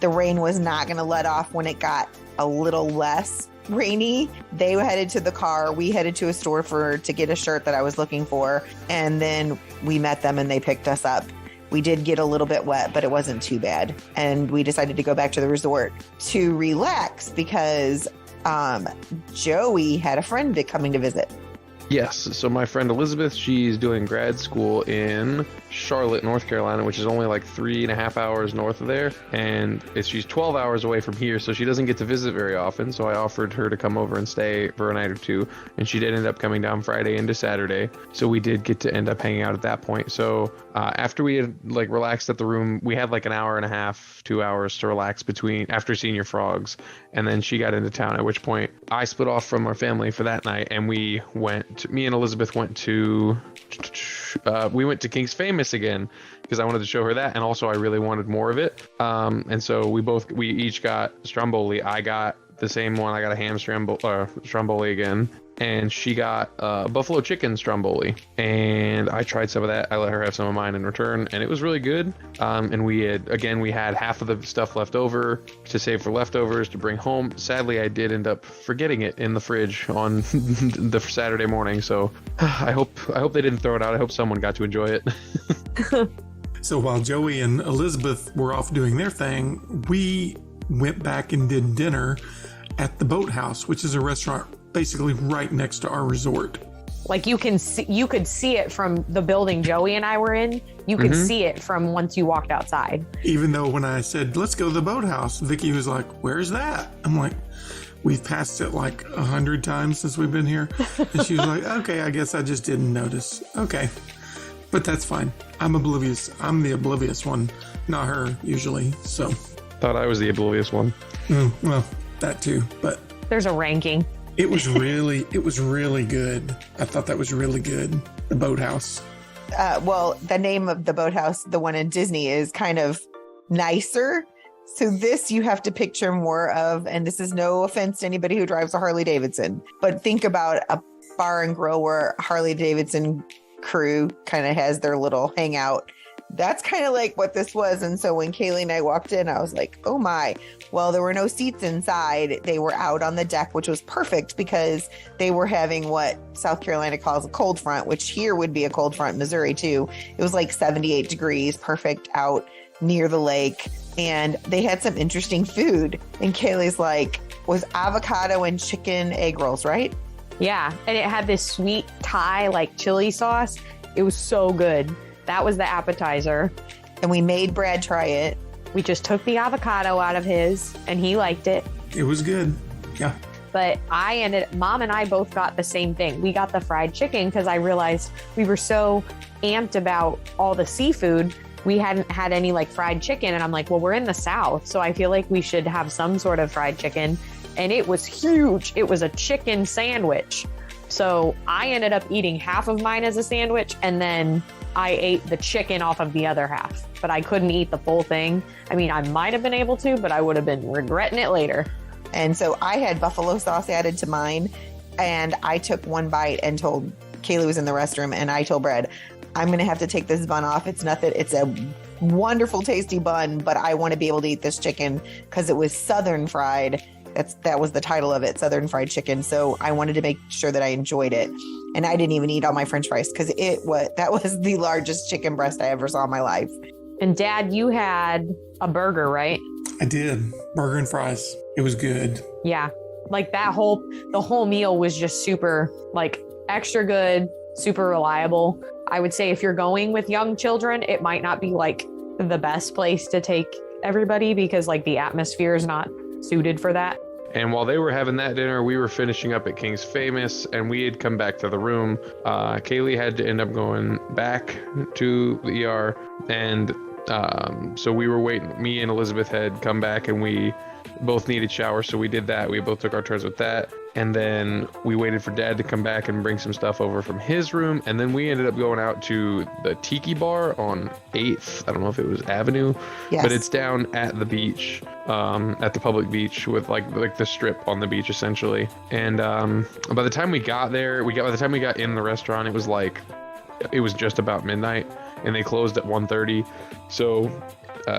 the rain was not going to let off when it got a little less rainy. They headed to the car. We headed to a store to get a shirt that I was looking for. And then we met them and they picked us up. We did get a little bit wet, but it wasn't too bad. And we decided to go back to the resort to relax because Joey had a friend coming to visit. Yes. So my friend Elizabeth, she's doing grad school in Charlotte, North Carolina, which is only like 3.5 hours north of there. And she's 12 hours away from here, so she doesn't get to visit very often. So I offered her to come over and stay for a night or two. And she did end up coming down Friday into Saturday. So we did get to end up hanging out at that point. So after we had like relaxed at the room, we had like an hour and a half, 2 hours to relax after Senior Frogs. And then she got into town, at which point I split off from our family for that night. And me and Elizabeth went to King's Famous again because I wanted to show her that, and also I really wanted more of it. And so we each got stromboli. I got the same one. I got a ham stromboli again, and she got buffalo chicken stromboli. And I tried some of that. I let her have some of mine in return, and it was really good. And we had half of the stuff left over to save for leftovers to bring home. Sadly, I did end up forgetting it in the fridge on the Saturday morning. So I hope they didn't throw it out. I hope someone got to enjoy it. So while Joey and Elizabeth were off doing their thing, we went back and did dinner at the Boathouse, which is a restaurant basically right next to our resort. Like you could see it from the building Joey and I were in. You could see it from once you walked outside. Even though when I said, let's go to the Boathouse, Vickie was like, where's that? I'm like, we've passed it like 100 times since we've been here. And she was like, okay, I guess I just didn't notice. Okay. But that's fine. I'm oblivious. I'm the oblivious one, not her usually. So thought I was the oblivious one. Well, that too. But there's a ranking. It was really good. I thought that was really good. The Boathouse. Well, the name of the Boathouse, the one in Disney, is kind of nicer. So this you have to picture more of, and this is no offense to anybody who drives a Harley Davidson, but think about a bar and grill where Harley Davidson crew kind of has their little hangout. That's kind of like what this was. And so when Kaley and I walked in, I was like, oh my. Well, there were no seats inside. They were out on the deck, which was perfect because they were having what South Carolina calls a cold front, which here would be a cold front in Missouri too. It was like 78 degrees, perfect out near the lake. And they had some interesting food. And Kaley's like, was avocado and chicken egg rolls, right? Yeah. And it had this sweet Thai like chili sauce. It was so good. That was the appetizer. And we made Brad try it. We just took the avocado out of his and he liked it. It was good. Yeah. But Mom and I both got the same thing. We got the fried chicken because I realized we were so amped about all the seafood. We hadn't had any like fried chicken. And I'm like, well, we're in the South, so I feel like we should have some sort of fried chicken. And it was huge. It was a chicken sandwich. So I ended up eating half of mine as a sandwich, and then I ate the chicken off of the other half, but I couldn't eat the full thing. I mean, I might have been able to, but I would have been regretting it later. And so I had buffalo sauce added to mine, and I took one bite and told Kaley was in the restroom, and I told Brad, I'm going to have to take this bun off. It's nothing. It's a wonderful, tasty bun, but I want to be able to eat this chicken because it was Southern fried. That was the title of it, Southern Fried Chicken. So I wanted to make sure that I enjoyed it. And I didn't even eat all my French fries because that was the largest chicken breast I ever saw in my life. And Dad, you had a burger, right? I did. Burger and fries. It was good. Yeah. Like the whole meal was just super like extra good, super reliable. I would say if you're going with young children, it might not be like the best place to take everybody because like the atmosphere is not suited for that. And while they were having that dinner, we were finishing up at King's Famous, and we had come back to the room. Kaley had to end up going back to the ER, and so we were waiting. Me and Elizabeth had come back, and we both needed showers, so we did that. We both took our turns with that, and then we waited for Dad to come back and bring some stuff over from his room, and then we ended up going out to the Tiki Bar on 8th. I don't know if it was Avenue, yes. But it's down at the beach, at the public beach with like the strip on the beach essentially. And by the time we got there, by the time we got in the restaurant, it was just about midnight, and they closed at 1:30. So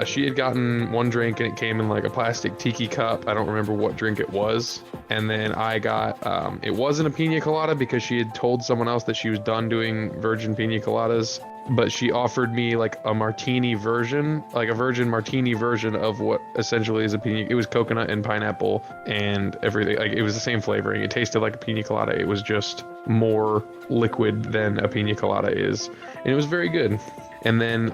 she had gotten one drink, and it came in like a plastic tiki cup. I don't remember what drink it was. And then I got, it wasn't a pina colada because she had told someone else that she was done doing virgin pina coladas. but she offered me like a martini version, like a virgin martini version of what essentially is a pina. It was coconut and pineapple and everything. Like it was the same flavoring. It tasted like a pina colada. It was just more liquid than a pina colada is, and it was very good. And then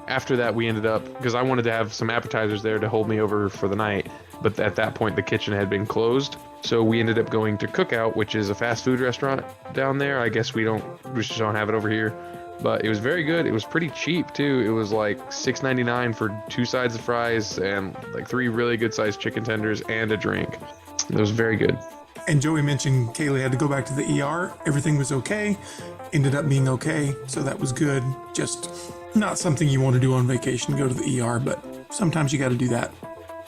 after that we ended up, because I wanted to have some appetizers there to hold me over for the night, but at that point the kitchen had been closed. So we ended up going to Cookout, which is a fast food restaurant down there. I guess we just don't have it over here, but it was very good. It was pretty cheap too. It was like $6.99 for 2 sides of fries and like 3 really good sized chicken tenders and a drink. It was very good. And Joey mentioned Kaley had to go back to the ER. Everything was okay. Ended up being okay. So that was good. Just not something you want to do on vacation, go to the ER, but sometimes you got to do that.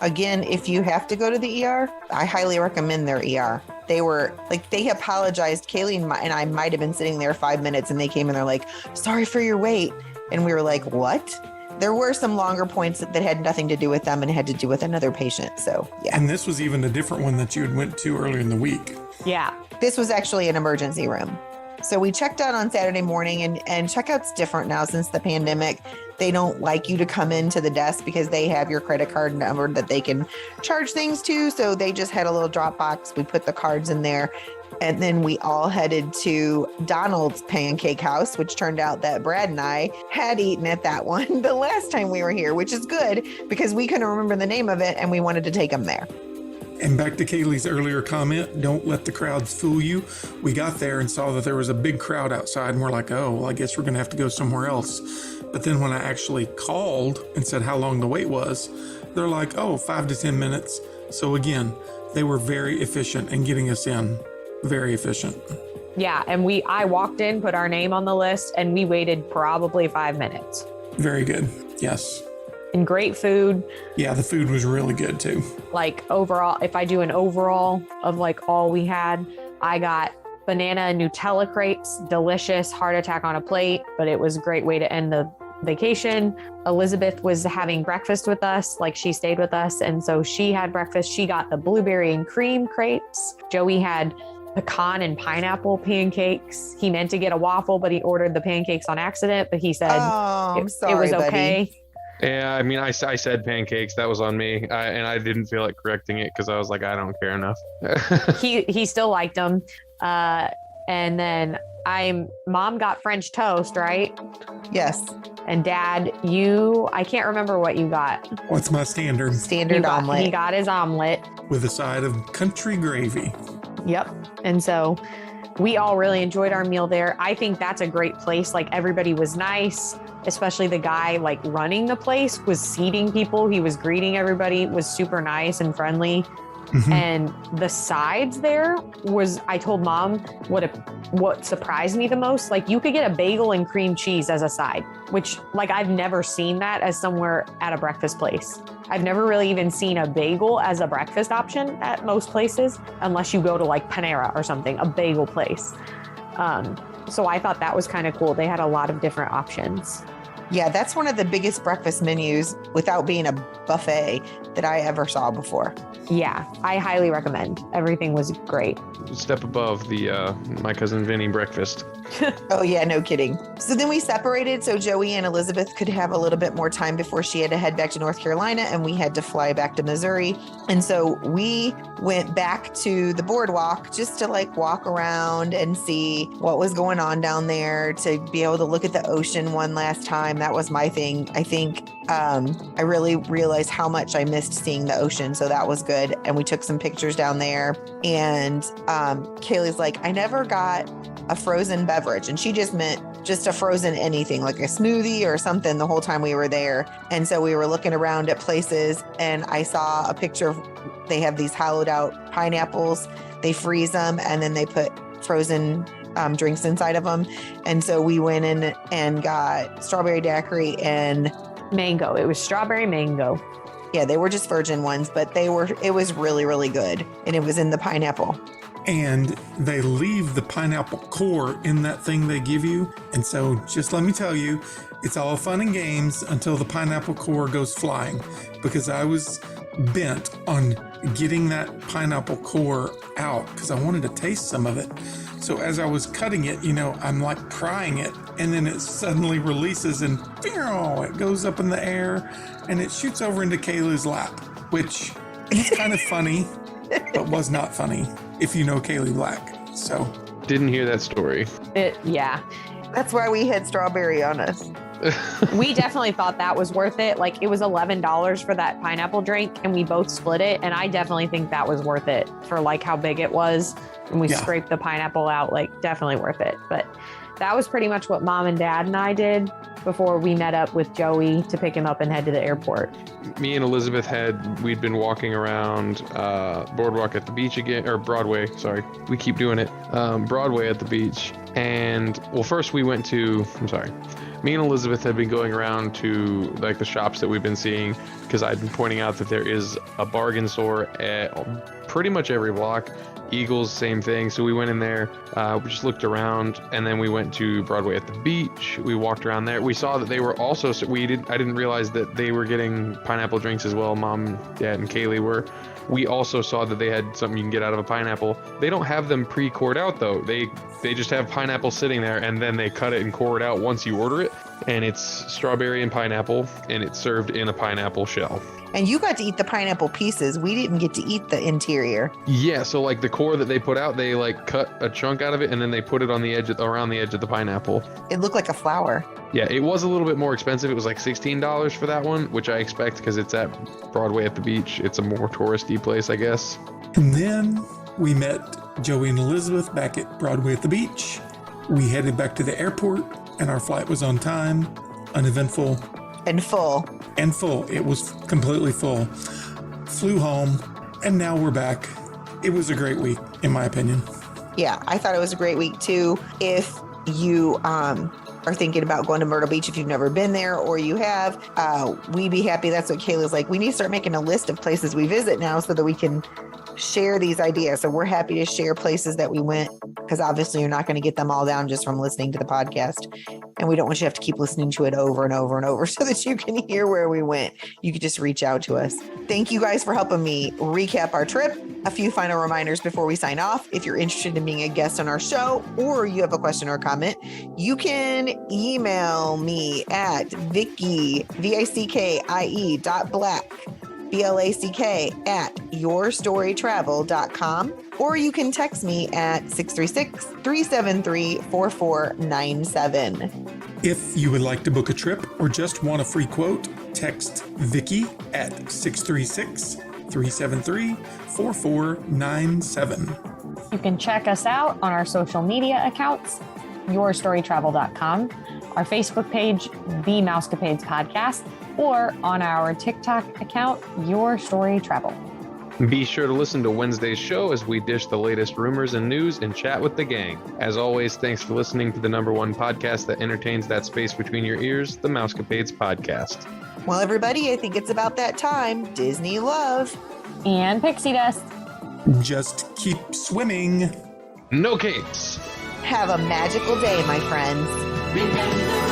Again, if you have to go to the ER, I highly recommend their ER. They apologized. Kaley and I might have been sitting there 5 minutes and they came and they're like, sorry for your wait. And we were like, what? There were some longer points that had nothing to do with them and had to do with another patient. So, yeah. And this was even a different one that you had went to earlier in the week. Yeah. This was actually an emergency room. So we checked out on Saturday morning, and checkout's different now since the pandemic. They don't like you to come into the desk because they have your credit card number that they can charge things to. So they just had a little drop box. We put the cards in there, and then we all headed to Donald's Pancake House, which turned out that Brad and I had eaten at that one the last time we were here, which is good because we couldn't remember the name of it and we wanted to take them there. And back to Kaley's earlier comment, don't let the crowds fool you. We got there and saw that there was a big crowd outside and we're like, oh, well, I guess we're going to have to go somewhere else. But then when I actually called and said how long the wait was, they're like, oh, 5 to 10 minutes. So again, they were very efficient in getting us in. Very efficient. Yeah. And I walked in, put our name on the list, and we waited probably 5 minutes. Very good. Yes. And great food. Yeah, the food was really good too. Like overall, if I do an overall of like all we had, I got banana and Nutella crepes, delicious, heart attack on a plate, but it was a great way to end the vacation. Elizabeth was having breakfast with us, like she stayed with us. And so she had breakfast. She got the blueberry and cream crepes. Joey had pecan and pineapple pancakes. He meant to get a waffle, but he ordered the pancakes on accident, but he said I'm sorry, it was okay. buddy. Yeah, I mean, I said pancakes. That was on me, and I didn't feel like correcting it because I was like, I don't care enough. He still liked them, and then Mom got French toast, right? Yes. And Dad, I can't remember what you got. What's my standard? Standard omelet. He got his omelet With a side of country gravy. Yep. And so we all really enjoyed our meal there. I think that's a great place. Like everybody was nice, especially the guy like running the place was seating people. He was greeting everybody, was super nice and friendly. Mm-hmm. And the sides there I told Mom what surprised me the most. Like you could get a bagel and cream cheese as a side, which like I've never seen that as somewhere at a breakfast place. I've never really even seen a bagel as a breakfast option at most places, unless you go to like Panera or something, a bagel place. So I thought that was kind of cool. They had a lot of different options. Yeah, that's one of the biggest breakfast menus without being a buffet that I ever saw before. Yeah, I highly recommend. Everything was great. Step above the my cousin Vinny breakfast. Oh yeah, no kidding. So then we separated so Joey and Elizabeth could have a little bit more time before she had to head back to North Carolina and we had to fly back to Missouri. And so we went back to the boardwalk just to like walk around and see what was going on down there, to be able to look at the ocean one last time. That was my thing. I think I really realized how much I missed seeing the ocean. So that was good. And we took some pictures down there. And Kaley's like, I never got a frozen beverage. And she just meant just a frozen anything, like a smoothie or something the whole time we were there. And so we were looking around at places and I saw a picture of, they have these hollowed out pineapples. They freeze them and then they put frozen drinks inside of them. And so we went in and got strawberry daiquiri and mango. It was strawberry mango. Yeah, they were just virgin ones, but it was really, really good. And it was in the pineapple. And they leave the pineapple core in that thing they give you. And so just let me tell you, it's all fun and games until the pineapple core goes flying, because I was bent on getting that pineapple core out because I wanted to taste some of it. So as I was cutting it, I'm like prying it and then it suddenly releases and it goes up in the air and it shoots over into Kaley's lap, which is kind of funny, but was not funny if you know Kaley Black. So Didn't hear that story. Yeah. That's why we had strawberry on us. We definitely thought that was worth it. Like, it was $11 for that pineapple drink and we both split it. And I definitely think that was worth it for like how big it was. And we scraped the pineapple out, like definitely worth it. But that was pretty much what Mom and Dad and I did before we met up with Joey to pick him up and head to the airport. Me and Elizabeth we'd been walking around Boardwalk at the beach again, or Broadway, sorry. We keep doing it. Broadway at the beach. And, well, first we went to, me and Elizabeth had been going around to like the shops that we've been seeing because I'd been pointing out that there is a bargain store at pretty much every block. Eagles, same thing. So we went in there, we just looked around, and then we went to Broadway at the beach. We walked around there. We saw that they were also, I didn't realize that they were getting pineapple drinks as well. Mom, Dad, and Kaley were. We also saw that they had something you can get out of a pineapple. They don't have them pre-cored out though. They just have pineapple sitting there and then they cut it and core it out once you order it. And it's strawberry and pineapple, and it's served in a pineapple shell. And you got to eat the pineapple pieces. We didn't get to eat the interior. Yeah, so like the core that they put out, they like cut a chunk out of it and then they put it on the edge, around the edge of the pineapple. It looked like a flower. Yeah, it was a little bit more expensive. It was like $16 for that one, which I expect because it's at Broadway at the beach. It's a more touristy place, I guess. And then we met Joey and Elizabeth back at Broadway at the beach. We headed back to the airport and our flight was on time, uneventful. And full. And full. It was completely full. Flew home and now we're back. It was a great week, in my opinion. Yeah, I thought it was a great week too. If you are thinking about going to Myrtle Beach, if you've never been there or you have, we'd be happy. That's what Kayla's like. We need to start making a list of places we visit now so that we can share these ideas. So we're happy to share places that we went because obviously you're not going to get them all down just from listening to the podcast. And we don't want you to have to keep listening to it over and over and over so that you can hear where we went. You could just reach out to us. Thank you guys for helping me recap our trip. A few final reminders before we sign off. If you're interested in being a guest on our show or you have a question or comment, you can email me at Vickie, VICKIE.black, BLACK at yourstorytravel.com, or you can text me at 636-373-4497. If you would like to book a trip or just want a free quote, text Vickie at 636-373-4497. You can check us out on our social media accounts, yourstorytravel.com, our Facebook page, The Mousecapades Podcast, or on our TikTok account, Your Story Travel. Be sure to listen to Wednesday's show as we dish the latest rumors and news and chat with the gang. As always, thanks for listening to the #1 podcast that entertains that space between your ears, the Mousecapades Podcast. Well, everybody, I think it's about that time. Disney love. And pixie dust. Just keep swimming. No capes. Have a magical day, my friends. Remember